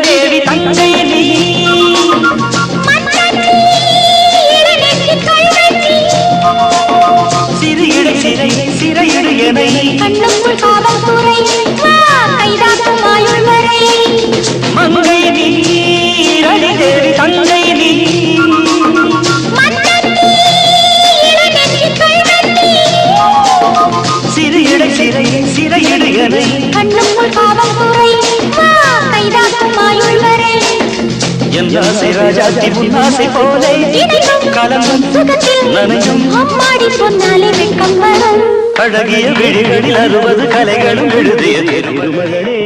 தேவி தங்கை நீ சிறையிடு சிறையிடு எனை கண்ணுக்குள் காவல்துறை கைதாக்கும் ஆயுள் வரை மங்கை நீ ரதி தேவி தங்கை நீ சிறையிடு சிறையிடு எனை கண்ணுக்குள் காவல்துறை கைதாக்கும் ஆயுள் வரை என்னாசை ராஜாத்தி முன்னாசை போலே கலமும் நனையும் அம்மாடி சொன்னாலே வெட்கம் வரும் அழகிய விழிகளில் 60 கலைகளும் எழுதிய திருமகளே